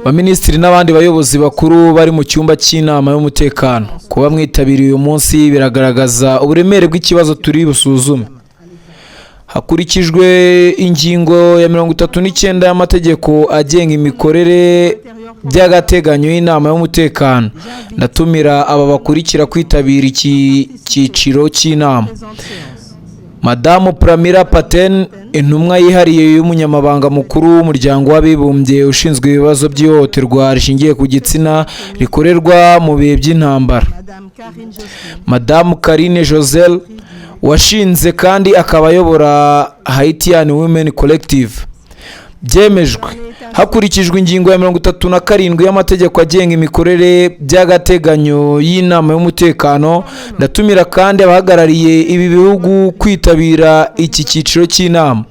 Abaminisitiri n'abandi bayobozi bakuru bari mu cyumba cy'inama y'umutekano. Kuba mwitabiriye uyu munsi biragaragaza uburemere bw'ikibazo turi busuzume. Hakurikijwe ingingo ya 39 y'amategeko agenga imikorere by'agateganyo y'inama y'umutekano, ndatumira aba bakurikira kwitabira iki cyiciro cy'inama: Madamu Pramila Patten, intumwa yihariye y'umunyamabanga mukuru w'umuryango w'abibumbye ushinzwe ibibazo by'ihohoterwa rishingiye ku gitsina rikorerwa mu bihe by'intambara; Madamu Karine Josel, washinze kandi akaba ayobora Haitian Women Collective. Byemejwe hakurikijwe ingingo ya 37 y'amategeko agenga imikorere by'agateganyo y'inama y'umutekano, ndatumira kandi abahagarariye ibi bihugu kwitabira iki cyiciro cy'inama: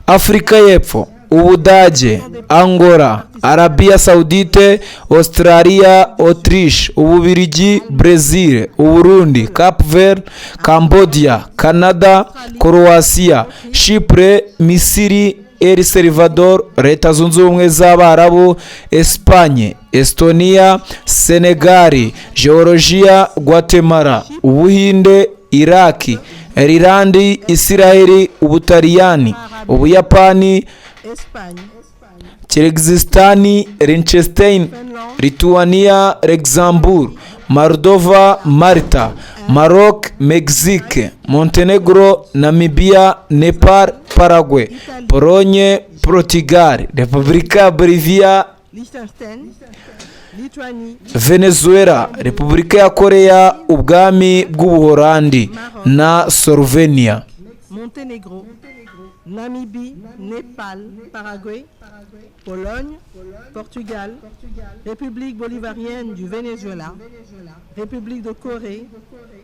Afurika y'Epfo, Ubudage, Angola, Arabia Saudite, Australia, Autriche, Ububiligi, Brazil, Uburundi, Cape Verde, Cambodia, Canada, Croatia, Chypre, Misiri, El Salvador, Leta Zunze Ubumwe z'Abarabu, Espagne, Estonia, Senegal, Georgia, Guatemala, Ubuhinde, Iraki, Ireland, Israel, Ubutaliyani, Ubuyapani, Kyrgyzstan, Liechtenstein, Lithuania, Luxembourg, Moldova, Malta, Maroc, Mexique, Montenegro, Namibia, Nepal, Paraguay, Pologne, Portugal, Repubulika Bolivia, Venezuela, Repubulika ya Korea, Ubwami bw'Ubuholandi na Slovenia. Montenegro, Namibie, Népal, Paraguay, Pologne, Portugal, République bolivarienne du Venezuela, République de Corée,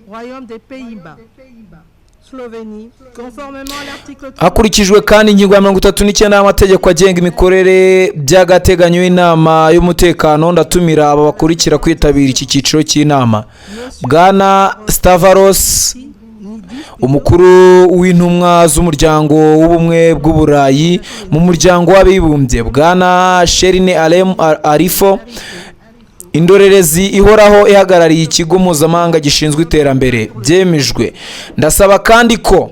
Royaume des Pays-Bas, Slovénie, conformément à l'article 3. Hakurikijwe kandi ingingo ya 39 y'amategeko agenga imikorere by'agateganyo y'inama y'umutekano, ndatumira aba bakurikira kwitabira iki cyiciro cy'inama: Bwana Stavros, umukuru w'intumwa z'umuryango w'ubumwe bw'Uburayi mu muryango w'abibumbye; Bwana Sherine Alem Arifo, indorerezi ihoraho ihagarariye ikigo mpuzamahanga gishinzwe iterambere. Byemejwe. Ndasaba kandi ko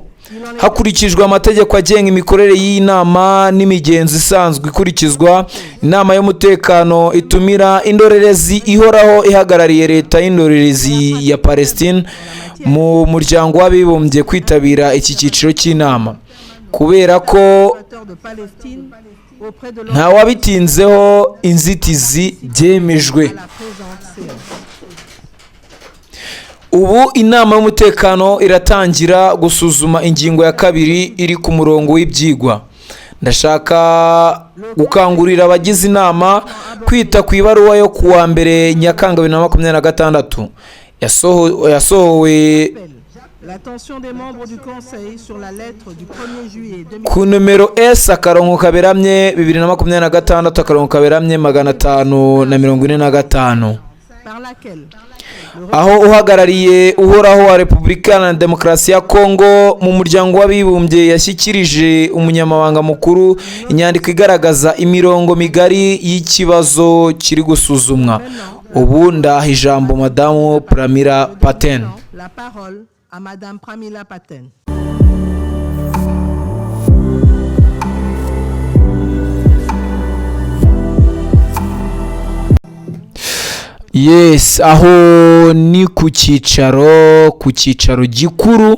hakurikijwe amategeko agenga imikorere y'inama n'imigenzo isanzwe ikurikizwa, inama y'umutekano itumira indorerezi ihoraho ihagarariye leta y'indorerezi ya Palestine mu muryango w'abibumbye kwitabira iki cyiciro cy'inama. Kubera ko nta wabitinzeho inzitizi, byemejwe. Ubu inama y'umutekano iratangira gusuzuma ingingo ya 2 iri ku murongo w'ibyigwa. Ndashaka gukangurira abagize inama kwita ku ibaruwa yo kuwa mbere Nyakanga 2026 yasohowe ku numero S/2026/545 aho uhagarariye uhoraho wa Repubulika Iharanira Demokarasi ya Kongo mu muryango w'abibumbye yashyikirije umunyamabanga mukuru inyandiko igaragaza imirongo migari y'ikibazo kiri gusuzumwa. Ubu ndaha ijambo Madamu Pramila Patten. La parole à Madame Pramila Patten. Yes, aho ni ku cyicaro gikuru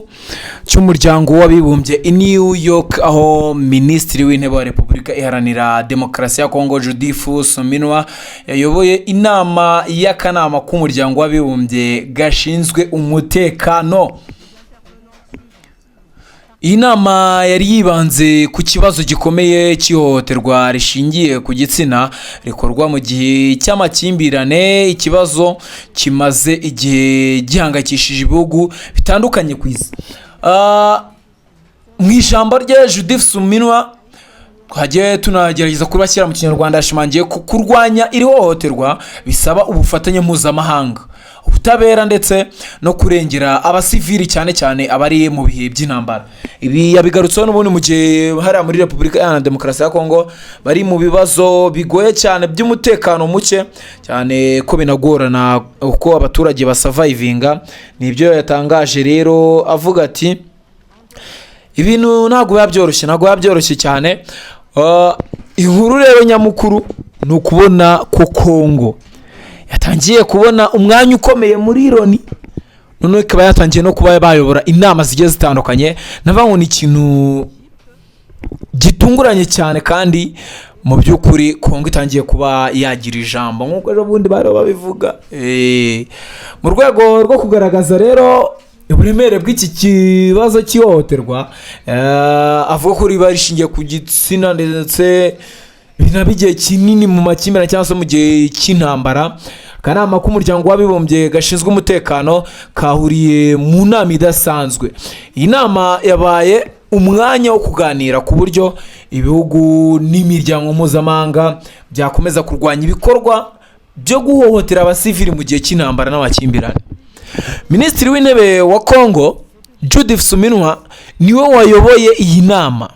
cy'umuryango w'abibumbye i New York, aho Minisitiri w'Intebe wa Repubulika Iharanira Demokarasi ya Kongo Judith Suminwa yayoboye inama y'akanama k'umuryango w'abibumbye gashinzwe umutekano. Iyi nama yari yibanze ku kibazo gikomeye cy'ihohoterwa rishingiye ku gitsina rikorwa mu gihe cy'amakimbirane, ikibazo kimaze igihe gihangayikishije ibihugu bitandukanye ku isi. Mu ijambo rye Judith Suminwa twagiye tunagerageza kubashyira mu Kinyarwanda, yashimangiye ko kurwanya iri hohoterwa bisaba ubufatanye mpuzamahanga, ubutabera ndetse no kurengera abasivili cyane cyane abari mu bihe by'intambara. Ibi yabigarutseho n'ubundi mu gihe hariya muri Repubulika Iharanira Demokarasi ya Kongo bari mu bibazo bigoye cyane by'umutekano muke cyane ko binagorana uko abaturage basavayivinga. Nibyo yatangaje rero avuga ati ibintu ntabwo biba byoroshye cyane. Inkuru rero nyamukuru ni ukubona ko Kongo yatangiye kubona umwanya ukomeye muri Loni, noneho ikaba yatangiye no kuba bayobora inama zigiye zitandukanye. Navuga ni ikintu gitunguranye cyane kandi mu by'ukuri Kongo itangiye kuba yagira ijambo nk'uko ejo bundi bari babivuga, mu rwego rwo kugaragaza rero uburemere bw'iki kibazo cy'ihohoterwa. Avuga ko riba rishingiye ku gitsina ndetse binaba igihe kinini mu makimbirane cyangwa se mu gihe cy'intambara. Akanama k'umuryango w'abibumbye gashinzwe umutekano kahuriye mu nama idasanzwe. Iyi nama yabaye umwanya wo kuganira ku buryo ibihugu n'imiryango mpuzamahanga byakomeza kurwanya ibikorwa byo guhohotera abasivili mu gihe cy'intambara n'amakimbirane. Minisitiri w'intebe wa Kongo Judith Suminwa niwe wayoboye iyi nama,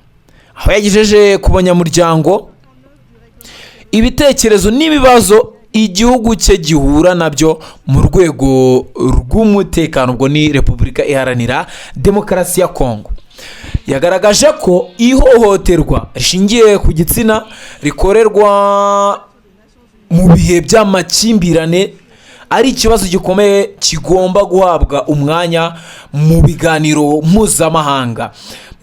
aho yagejeje ku banyamuryango ibitekerezo n'ibibazo igihugu cye gihura nabyo mu rwego rw'umutekano. Ubwo ni Repubulika Iharanira Demokarasi ya Kongo. Yagaragaje ko ihohoterwa rishingiye ku gitsina rikorerwa mu bihe by'amakimbirane ari ikibazo gikomeye kigomba guhabwa umwanya mu biganiro mpuzamahanga.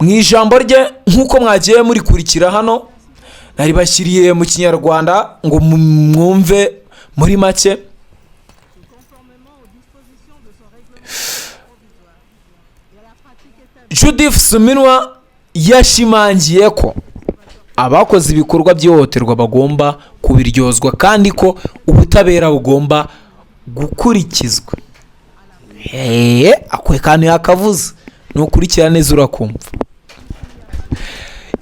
Mu ijambo rye nk'uko mwagiye murikurikira hano, naribashyiriye mu Kinyarwanda ngo mwumve muri make. Judith Suminwa yashimangiye ko abakoze ibikorwa by'ihohoterwa bagomba kubiryozwa kandi ko ubutabera bugomba gukurikizwa. Ako kantu yakavuze nukurikira neza urakumva.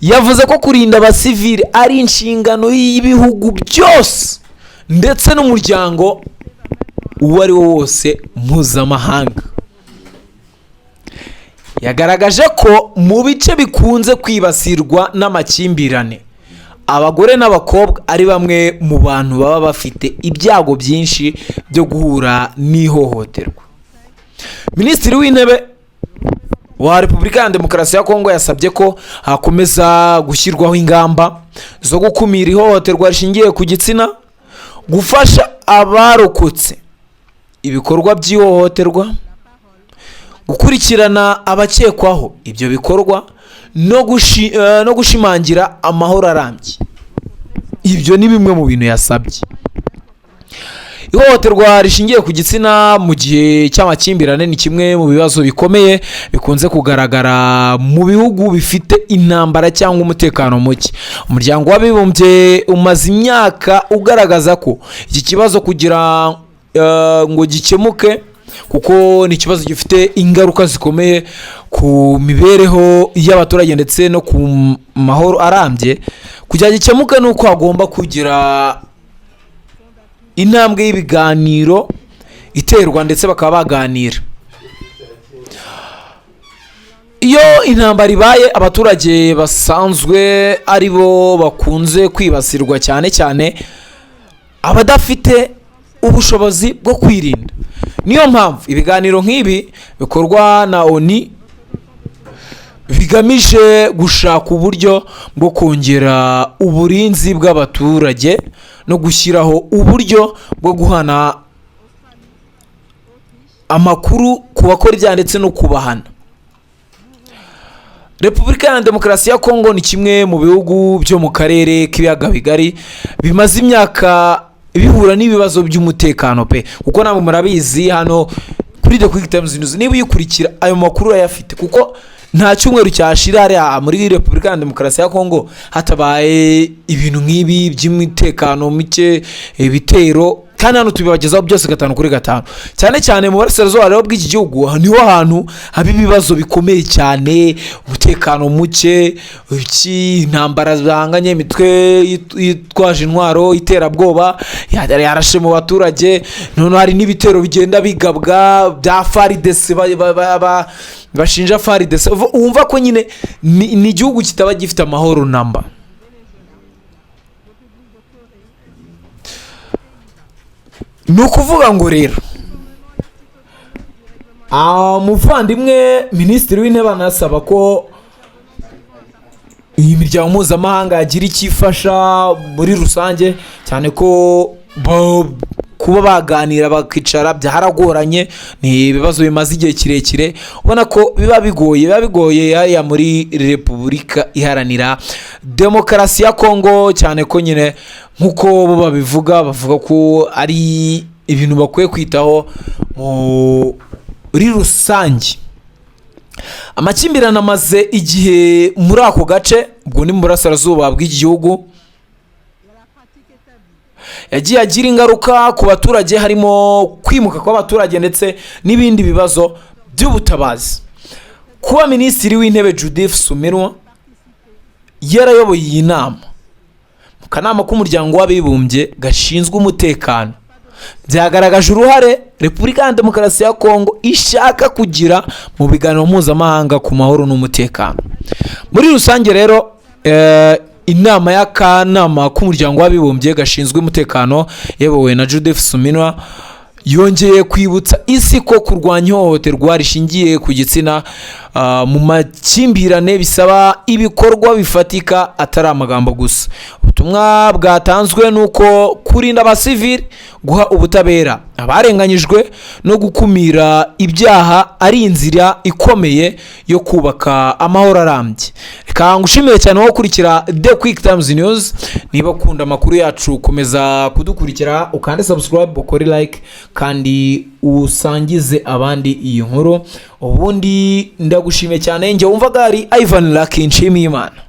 Yavuze ko kurinda abasivili ari inshingano y'ibihugu byose ndetse n'umuryango uwo ari wo wose mpuzamahanga. Yagaragaje ko mu bice bikunze kwibasirwa n'amakimbirane abagore n'abakobwa ari bamwe mu bantu baba bafite ibyago byinshi byo guhura n'ihohoterwa. Minisitiri w'intebe wa Repubulika ya Demokarasi ya Kongo yasabye ko hakomeza gushyirwaho ingamba zo gukumira ihohoterwa rishingiye ku gitsina, gufasha abarokotse ibikorwa by'ihohoterwa, gukurikirana abakekwaho ibyo bikorwa no gushimangira amahoro arambye. Ibyo ni bimwe mu bintu yasabye. Ihohoterwa rishingiye ku gitsina mu gihe cy'amakimbirane ni kimwe mu bibazo bikomeye bikunze kugaragara mu bihugu bifite intambara cyangwa umutekano muke. Umuryango w'abibumbye umaze imyaka ugaragaza ko iki kibazo kugira ngo gikemuke, kuko ni ikibazo gifite ingaruka zikomeye ku mibereho y'abaturage ndetse no ku mahoro arambye, kugira gikemuke nuko hagomba kugira intambwe y'ibiganiro iterwa ndetse bakaba baganira. Iyo intambara ibaye abaturage basanzwe ari bo bakunze kwibasirwa, cyane cyane abadafite ubushobozi bwo kwirinda. Niyo mpamvu ibiganiro nk'ibi bikorwa na ONU bigamije gushaka uburyo bwo kongera uburinzi bw'abaturage no gushyiraho uburyo bwo guhana amakuru ku bakora ibyaha ndetse no kubahana. Repubulika ya Demokarasi ya Kongo ni kimwe mu bihugu byo mu karere k'ibiyaga bigari bimaze imyaka bihura n'ibibazo by'umutekano pe, kuko namwe murabizi hano kuri The Quick Times News niba uyikurikira ayo makuru ayafite, kuko nta cyumweru cyashira ari muri Repubulika ya Demokarasi ya Kongo hatabaye ibintu nk'ibi by'umutekano muke, ibitero kandi hano tubibagezaho byose 5/5 cyane cyane mu burasirazuba rero bw'iki gihugu niho hantu haba ibibazo bikomeye cyane, umutekano muke, intambara zihanganye, imitwe yitwaje intwaro, iterabwoba yarashe mu baturage, none hari n'ibitero bigenda bigabwa bya FARDC bashinja FARDC. Wumva ko nyine ni igihugu kitaba gifite amahoro namba. Ni ukuvuga ngo rero umuvandimwe minisitiri w'intebe anasaba ko iyi miryango mpuzamahanga yagira icyo ifasha muri rusange, cyane ko kuba baganira bakicara byaragoranye, ni ibibazo bimaze igihe kirekire, ubona ko biba bigoye hariya muri Repubulika Iharanira Demokarasi ya Kongo, cyane ko nyine nk'uko bo bavuga ko ari ibintu bakwiye kwitaho muri rusange. Amakimbirane amaze igihe muri ako gace, ubwo ni mu burasirazuba bw'igihugu, yagiye agira ingaruka ku baturage, harimo kwimuka kw'abaturage ndetse n'ibindi bibazo by'ubutabazi. Kuba minisitiri w'intebe Judith Suminwa yarayoboye iyi nama mu kanama k'umuryango w'abibumbye gashinzwe umutekano, byagaragaje uruhare Repubulika ya Demokarasi ya Kongo ishaka kugira mu biganiro mpuzamahanga ku mahoro n'umutekano. Muri rusange rero inama y'akanama k'umuryango w'abibumbye gashinzwe umutekano yebowe na Judith Suminwa yongeye kwibutsa isi ko kurwanya ihohoterwa rishingiye ku gitsina mu makimbirane bisaba ibikorwa bifatika atari amagambo gusa. Ubutumwa bwatanzwe nuko kurinda abasivili, guha ubutabera abarenganyijwe no gukumira ibyaha ari inzira ikomeye yo kubaka amahoro arambye. Reka ngushimire cyane wo kurikira The Quick Times News. Niba ukunda amakuru yacu komeza kudukurikira, ukande subscribe, ukore like kandi usangize abandi iyi nkuru. Ubundi ndagushimiye cyane, njye wumvaga ari Ivan Lucky Nshimiyimana.